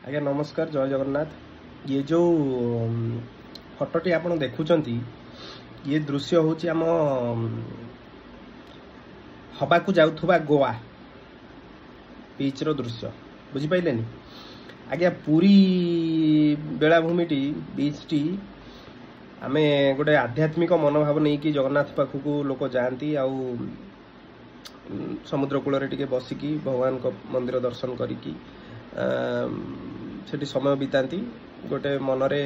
आज्ञा नमस्कार जय जगन्नाथ। ये जो फटोटी आप देखुंट ये दृश्य हूँ आम हवा को जाऊथुबा गोवा बीच रो दृश्य बुझिपारे आज्ञा पूरी बेलाभूमि बीच टी आम गोटे आध्यात्मिक मनोभाव नहीं कि जगन्नाथ पाखक लोक जाती आउ समुद्र कूल टे बसिकी भगवान को मंदिर दर्शन करिकी सेठी समय बिताती गोटे मनरे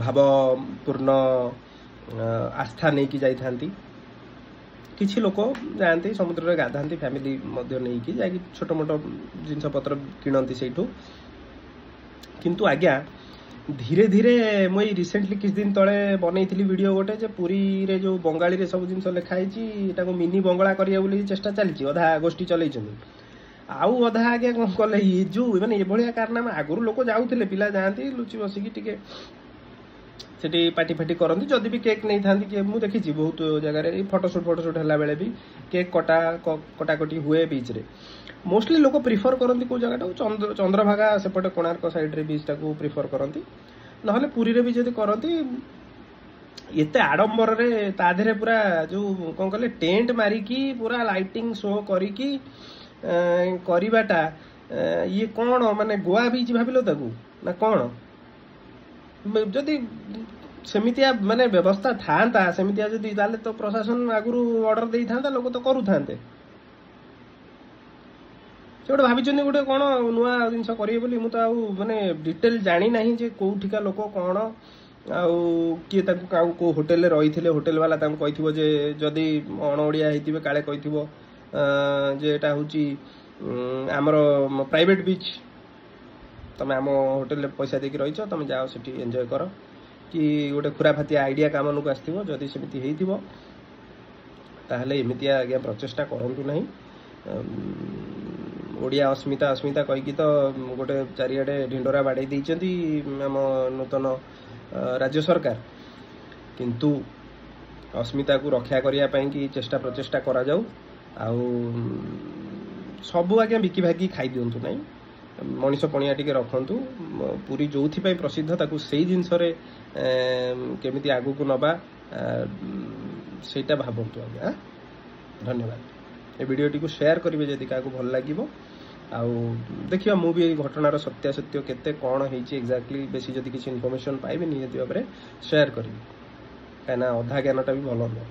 भावपूर्ण आस्था नहीं कि जाती किछि लोक जाती समुद्र गाधा फैमिली नहीं कि जा छोट मोट जिनस पत्र किणती से किंतु आज्ञा धीरे धीरे मुई रिसेंटली किछ दिन तले बनई वीडियो गोटे जे पुरी रे जो बंगाली रे सब जिनस लिखाई मिनी बंगला करिया बोली चेष्टा चलती अधा गोष्ठी चलई आउ अधा आगे कौन कले ये जो मैंने ये कारनामा आगुरी लोक जाऊे पिला जाती लुचि बसिकी टिके सेठी पार्टी फाटी करती जदि भी केक नहीं था कि मुझे देखी बहुत जगह फटोशूट है बेले भी केक कटाकटी हुए बीच रे मोस्टली लोक प्रिफर करती कौ जगह चंद्रभागा सेपटे कोणार्क साइड रे बीच टाक प्रिफर करती ना पुरी रे भी जब करती एते आडंबर रे ताधे पूरा जो कौन कले टेंट मारिकी पूरा लाइटिंग शो करिकी करवाटा ये कौन माने गोवा बीच भाविल ताकू ना कौन जदि सेमितिया माने व्यवस्था था सेमितिया जदि ताले तो प्रशासन आगुरु ऑर्डर दे था लोक तो करू थांते से गोटे भाभी गोटे कौन नुआ जिनस करेंगे बोली मुझे माने डिटेल जानी ना जे कौटिका लोक कौन आउ किए कौ होटेल रही थे होटेल वाला कही जे जदि अणओडिया होते काले कही जे एटा हूँ आमर प्राइवेट बीच तुम आम होटेल पैसा देकी रही तुम जाओ सेठी एंजॉय कर कि गोटे खुराफाती आइडिया काम को आसो जदि सेमती होमती आज्ञा प्रचेषा करूँ ना ओडिया अस्मिता अस्मिता कहीकि तो गोटे चारिआडे ढिंडोरा बाड़े देइचंती आम नूतन राज्य सरकार किंतु अस्मिता को रक्षा करने की चेष्टा प्रचेषा करा जाऊ आउ सबू आज्ञा बिकी भागी खाई दिंतु ना मनीष पणिया टिके रखंतु पूरी जो प्रसिद्ध ताकू से जिनस केमिति आगु को नबा सेटा भावंतु आज्ञा। धन्यवाद। ए वीडियो टी को शेयर करेंगे जदि क्या भल लगे आउ देखिए मु भी घटनार सत्यासत्य केते कौन होती एक्जाक्टली बेसी जदि किसी इनफॉरमेशन पाइबे निहाती भाव में शेयर करी कहीं अधा ज्ञानटा भी भल नुह।